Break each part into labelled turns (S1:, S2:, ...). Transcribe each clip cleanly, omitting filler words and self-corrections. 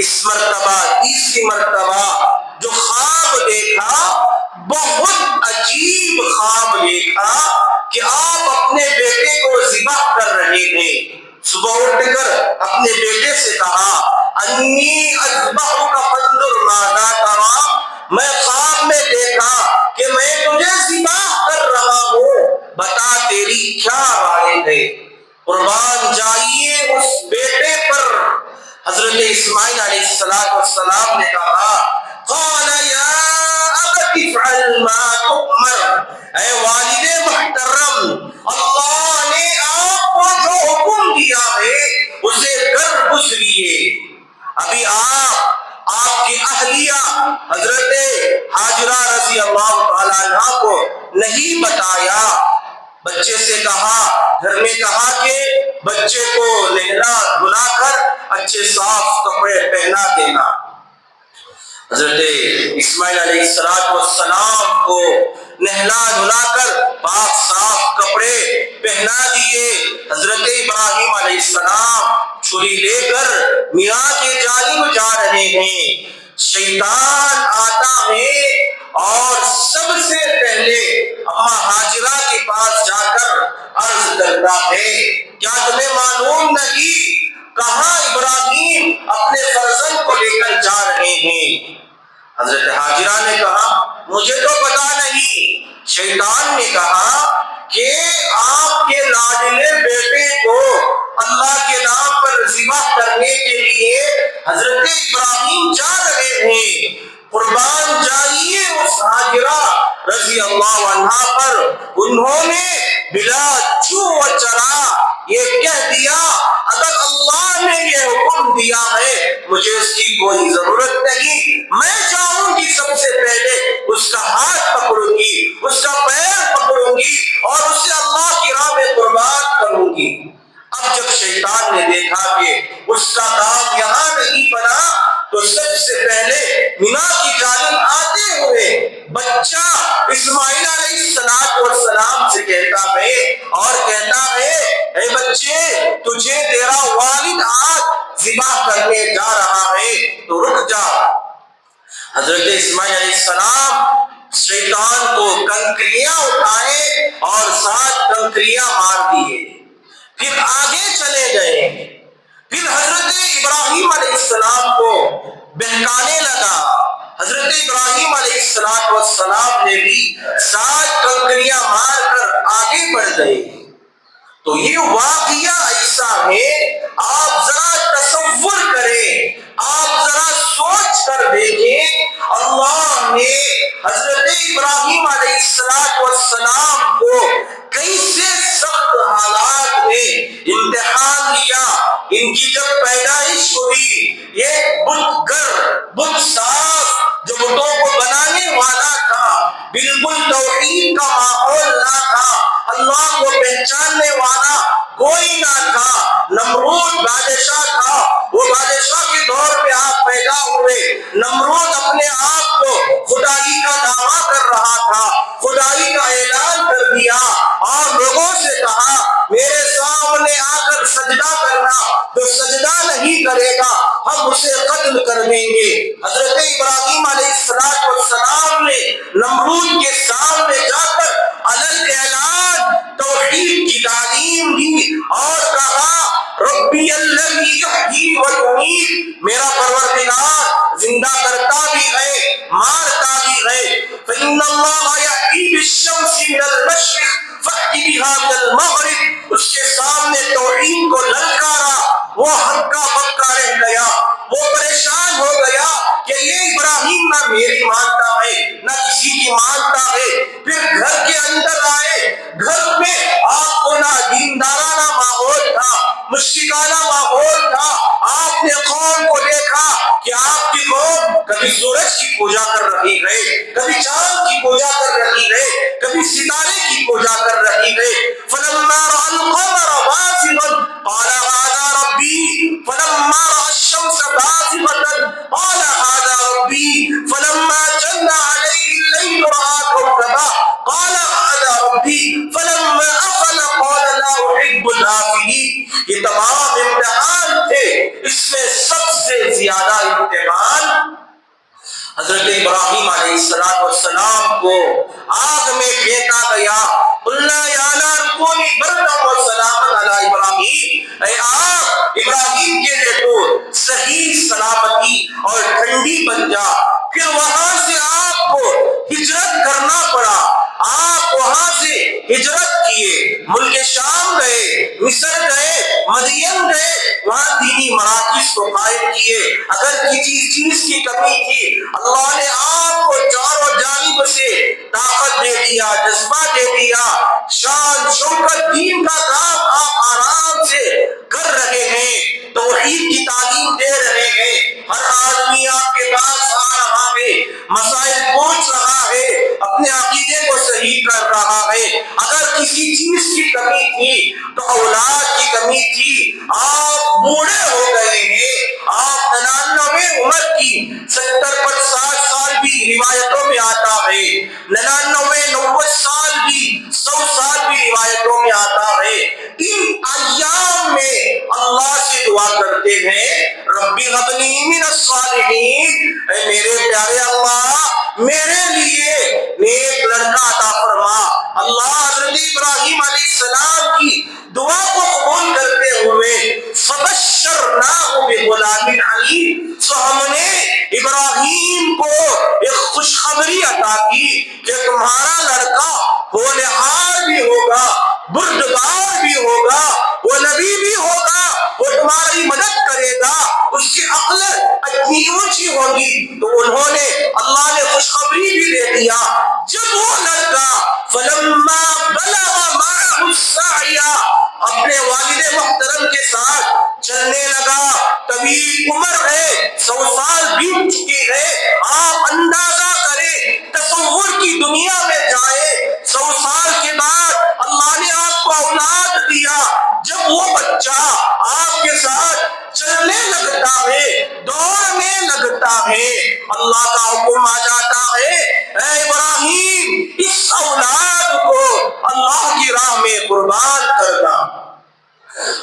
S1: اس مرتبہ تیسری مرتبہ جو خواب دیکھا بہت عجیب خواب دیکھا کہ آپ اپنے بیٹے کو ذبح کر رہے تھے۔ صبح اٹھ کر اپنے بیٹے سے کہا انی اذبحک فانظر ماذا تری، میں خواب میں دیکھا کہ میں تجھے ذبح کر رہا ہوں، بتا تیری کیا رائے ہے۔ قربان جائیے اس بیٹے پر۔ حضرت اسماعیل علیہ السلام نے کہا قال یا ابت افعل ما تؤمر، اے والد محترم، اللہ نے آپ کو جو حکم دیا ہے اسے کر گزریے۔ ابھی آپ کی اہلیہ حضرت ہاجرہ رضی اللہ تعالیٰ عنہ کو نہیں بتایا۔ بچے سے کہا، گھر میں کہا کہ بچے کو نہلا دھلا کر اچھے صاف کپڑے پہنا دینا۔ حضرت اسماعیل علیہ السلام کو نہلا دھلا کر پاک صاف کپڑے پہنا دیے۔ حضرت ابراہیم علیہ السلام چھری لے کر میاں کے جانب جا رہے ہیں۔ شیطان آتا ہے اور سب سے پہلے اماں ہاجرہ کے پاس جا کر عرض کرتا ہے کیا تمہیں معلوم نہیں کہاں ابراہیم اپنے فرزند کو لے کر جا رہے ہیں؟ حضرت ہاجرہ نے کہا مجھے تو پتا نہیں۔ شیطان نے کہا کہ آپ کے لاڈلے بیٹے کو اللہ کے نام پر ذبح کرنے کے لیے حضرت ابراہیم جا رہے ہیں۔ قربان جائیے اس ہاجرہ رضی اللہ عنہا پر، انہوں نے بلا چو و چرا یہ کہہ دیا اگر اللہ نے یہ حکم دیا ہے مجھے اس کی کوئی ضرورت نہیں، میں جاؤں گی سب سے پہلے اس کا ہاتھ پکڑوں گی، اس کا پیر پکڑوں گی اور اسے اللہ کی راہ میں قربان کروں گی۔ اب جب شیطان نے دیکھا کہ اس کا کام یہاں نہیں بنا تو سب سے پہلے مینا کی جانب آتے ہوئے بچہ اسماعیل علیہ السلام سے کہتا ہے اور کہتا ہے اے بچے تجھے تیرا والد آج ذبح کرنے جا رہا ہے تو رک جا۔ حضرت اسماعیل علیہ السلام شیطان کو کنکریاں اٹھائے اور 7 کنکریاں مار دیے، پھر آگے چلے گئے۔ پھر حضرت ابراہیم علیہ السلام کو بہکانے لگا۔ حضرت ابراہیم علیہ السلام نے بھی 7 کنکریاں مار کر آگے بڑھ گئے۔ تو یہ واقعہ ایسا ہے، آپ ذرا تصور کریں، آپ ذرا سوچ کر دیکھیں، اللہ نے حضرت ابراہیم علیہ السلام کو کیسے سخت حالات میں امتحان لیا۔ ان کی جب پیدائش ہوئی یہ بت صاف جو بتوں کو بنانے والا تھا، بالکل توحید کا ماحول نہ تھا، اللہ کو پہچاننے والا کوئی نہ تھا۔ نمرود بادشاہ تھا، وہ بادشاہ کے دور پہ آپ پیدا ہوئے۔ نمرود اپنے آپ کو خدائی کا دعویٰ کر رہا تھا، خدائی کا اعلان کر دیا اور لوگوں سے کہا میرے سامنے آ کر سجدہ کرنا، جو سجدہ نہیں کرے گا ہم اسے قتل کر دیں گے۔ حضرت ابراہیم علیہ السلام نے نمرود کے سامنے جا کر علل اعلان توحید کی تعلیم دی اور کہا ربی الذی یحیی و یمیت، میرا پروردگار زندہ کرتا بھی ہے مارتا بھی ہے۔ فإن اللہ یأتی بالشمس من المشرق فأت بها من المغرب، اس کے سامنے توحید کو للکارا، وہ ہکا بکا رہ گیا، وہ پریشان ہو گیا کہ یہ ابراہیم نہ میری مانتا ہے نہ کسی کی مانتا ہے۔ پھر گھر کے اندر آئے، گھر میں آپ کو نہ دیندارانہ ماحول تھا، مشرکانہ ماحول تھا۔ آپ نے قوم کو دیکھا کہ آپ کی قوم کبھی سورج کی پوجا کر رہی ہے، کبھی چاند کی پوجا کر رہی ہے، کبھی ستارے کی پوجا کر رہی ہے۔ فلما رأى القمر بازغا قال هذا ربي فلما رأى الشمس بازغة قال هذا ربي فلما جن عليه الليل رأى كوكبا قال هذا ربي فلما أفل قال لا أحب الآفلين۔ یہ تمام امتحان تھے، اس میں سب سے زیادہ امتحان حضرت ابراہیم علیہ السلام کو آگ میں پھینکا گیا. قلنا یا نار کونی بردا وسلاما علی ابراہیم، اے آگ ابراہیم کے لیے تو صحیح سلامتی اور ٹھنڈی بن جا. پھر وہاں سے آپ کو ہجرت کرنا پڑا. آپ وہاں سے ہجرت کیے، ملک شام گئے، مصر گئے، مدین گئے، وہاں دینی مراکز کو قائم کیے. اگر کسی چیز کی کمی تھی اللہ نے آپ کو چاروں جانب سے طاقت دے دیا، جذبہ دے دیا. شان شوکت دین کا کام آپ آرام سے کر رہے ہیں، توحید کی تعلیم دے رہے ہیں. ہر آدمی آپ کے پاس آ رہا ہے، مسائل پوچھ رہا ہے، اپنے عقیدے کو صحیح کر رہا ہے. اگر کسی چیز کی کمی تھی تو اولاد کی کمی تھی. آپ بوڑھے ہو گئے ہیں، آپ 99 عمر کی، 70-60 سال بھی روایتوں میں آتا ہے، 99-90 سال بھی، 100 سال بھی روایتوں میں آتا ہے. ان ایام میں اللہ سے دعا کرتے ہیں ربی هب لی من الصالحین، اے میرے پیارے اللہ میرے لیے نیک لڑکا عطا فرما. اللہ حضرت ابراہیم علیہ السلام کی دعا کو قبول کرتے ہوئے فبشرناہ بغلام علیم، سو ہم نے ابراہیم کو ایک خوشخبری عطا کی کہ تمہارا لڑکا ہونہار بھی ہوگا، بردبار بھی ہوگا، وہ نبی بھی ہوگا، وہ تمہاری مدد کرے گا، اس کی عقل اتنی اونچی ہوگی. تو انہوں نے اللہ نے خوشخبری بھی دے دیا. جب وہ لڑکا فلما بلغ معه السعی اپنے والد محترم کے ساتھ چلنے لگا، طویل عمر ہے، 100 سال بیت چکی ہے. آپ اندازہ کریں، تصور کی دنیا میں جائیں، 100 سال کے بعد اللہ نے آپ کو اولاد دیا. جب وہ بچہ آپ کے ساتھ چلنے لگتا ہے، دوڑنے لگتا ہے، اللہ کا حکم آ جاتا ہے اے ابراہیم اس اولاد کو اللہ کی راہ میں قربان کرنا.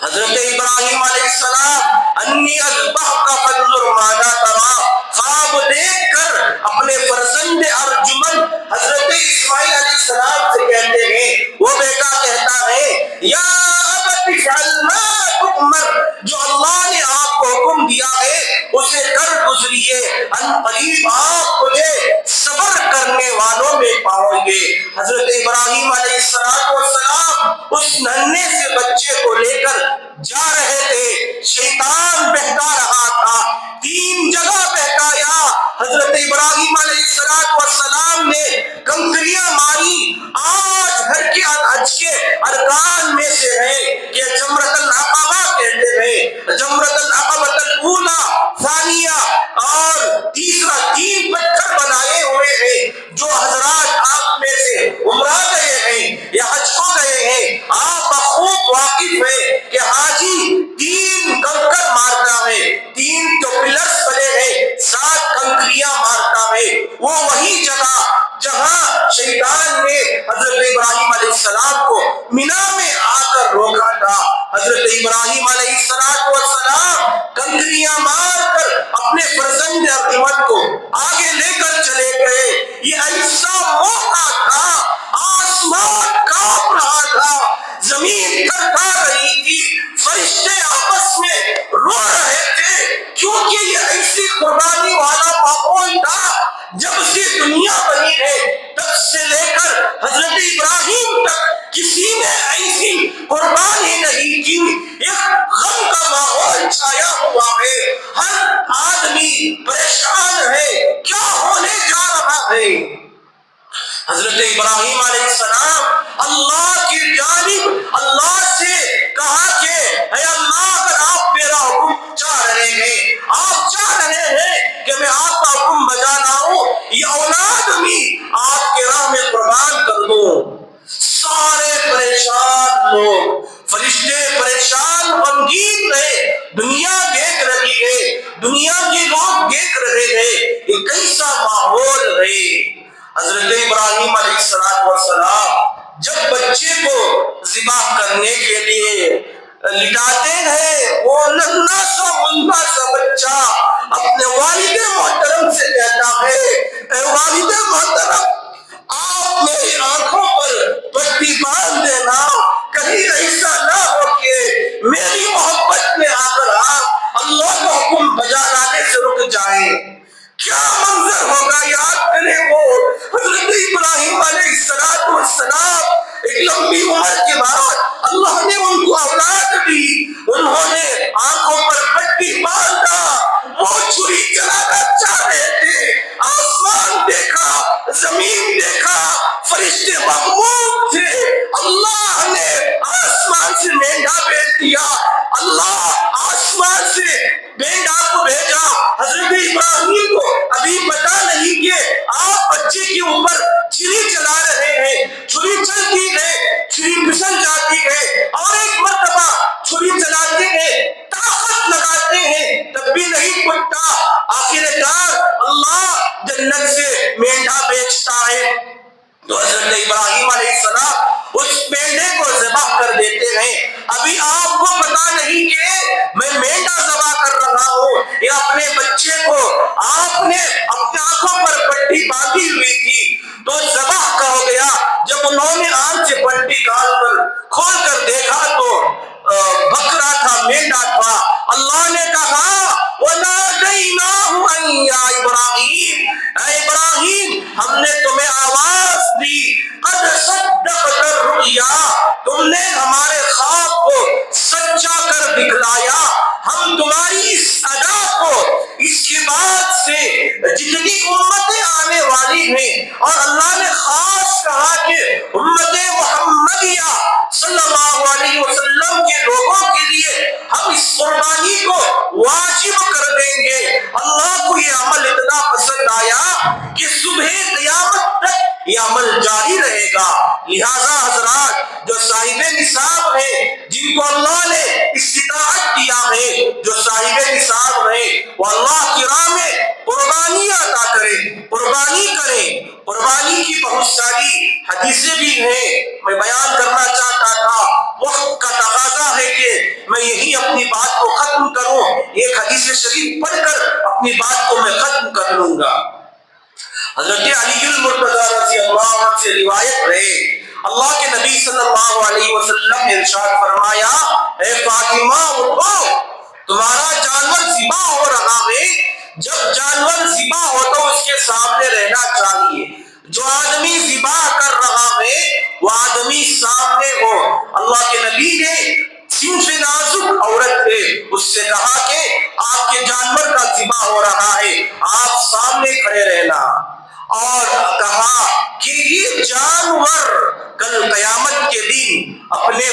S1: حضرت ابراہیم علیہ السلام انی اذبحک فانظر ماذا تری، خواب دیکھ کر اپنے فرزند ارجمن حضرت اسماعیل علیہ السلام سے کہتے ہیں، وہ بیٹا کہتا ہے یا ابت افعل ما تؤمر، جو اللہ نے آپ کو حکم دیا ہے اسے کر گزریے، ان قریب آپ مجھے صبر کرنے والوں میں پاؤ گے. حضرت ابراہیم علیہ السلام اس ننھے سے بچے کو لے کر جا رہے تھے. شیطان بہکا رہا تھا، 3 جگہ بہکایا. حضرت ابراہیم علیہ السلام نے کنکریاں ماری. آج حج کے ارکان میں سے ہے کہ جمرۃ العقبہ کہتے ہیں، جمرۃ العقبہ الاولی، ثانیہ اور تیسرا، 3 پتھر بنائے ہوئے ہیں. جو حضرات آپ میں سے عمرہ گئے ہیں یا حج کو گئے ہیں آپ بخوب واقف ہیں کہ حاجی 3 کنکر مارتا ہے، 3 جو پلرز بنے ہیں 7 کنکریاں مارتا ہے. وہ وہی جگہ جہاں شیطان نے حضرت ابراہیم علیہ السلام کو مینا میں آ کر روکا تھا. حضرت ابراہیم علیہ السلام اولاد دی، انہوں نے آنکھوں پر پٹی باندھا، وہ چھری چلانا چاہ رہے تھے، آسمان دیکھا، زمین دیکھا، فرشتے مغموم تھے، اللہ نے آسمان سے مینڈا بھیج دیا، اللہ آسمان سے مینڈا کو بھیجا حضرت ابراہیم کو ابھی پتا نہیں کہ آپ بچے کے اوپر چھری چلا رہے ہیں، چھری چلتی ہے، چھری پھسل جاتی ہے، اور ایک مرتبہ چھری چلاتے ہیں، طاقت لگاتے ہیں، تب بھی نہیں پھٹتا، آخر کار اللہ جنت سے مینڈا بیچتا ہے، تو حضرت ابراہیم علیہ السلام اس مینڈے کو ذبح کر دیتے ہیں۔ ابھی آپ کو پتا نہیں کہ میں مینڈا ذبح کر رہا ہوں یا اپنے بچے کو آپ نے اپنے آنکھوں پر پٹی باندھی ہوئی تھی تو ذبح کا ہو گیا۔ جب انہوں نے آنکھ سے پٹی کھول کر دیکھا تو بکرا تھا، مینڈا تھا۔ اللہ نے کہا وَنَادَيْنَاهُ أَن يَا إِبْرَاهِيمُ، اے ابراہیم ہم نے تمہیں آواز دی، قَدْ صَدَّقْتَ الرُّؤْيَا، تم نے ہمارے خواب کو سچا کر دکھلایا، ہم تمہاری اس ادا کو، اس کے بعد سے جتنی امتیں آنے والی ہیں، اور اللہ نے خاص کہا کہ امت محمدیہ صلی اللہ علیہ وسلم کے لوگوں کے لیے ہم اس قربانی کو واجب کر دیں گے۔ اللہ کو یہ عمل اتنا پسند آیا کہ صبح قیامت تک یہ عمل جاری رہے گا۔ لہذا حضرات جو صاحب نصاب ہیں، جن کو اللہ نے استطاعت دیا ہے، جو صاحب نصاب ہیں، وہ اللہ کی راہ میں قربانی عطا کریں، قربانی کریں۔ قربانی کی بہت ساری حدیثیں بھی ہیں، میں بیان کرنا چاہتا تھا، وقت کا تقاضا ہے کہ میں یہی اپنی بات کو ختم کروں، ایک حدیث شریف پڑھ کر اپنی بات کو میں ختم کر لوں گا۔ حضرت علی المرتضی رضی اللہ عنہ سے روایت ہے، اللہ کے نبی صلی اللہ علیہ وسلم نے ارشاد فرمایا، اے فاطمہ اٹھو، تمہارا جانور ذبح ہو رہا ہے، جب جانور ذبح ہو تو اس کے سامنے رہنا چاہیے، جو آدمی ذبح کر رہا ہے وہ آدمی سامنے ہو۔ اللہ کے نبی نے صنف نازک عورت ہے، اس سے کہا کہ آپ کے جانور کا ذبح ہو رہا ہے، آپ سامنے کھڑے رہنا، اور کہا کہ یہ جانور کل قیامت کے دن اپنے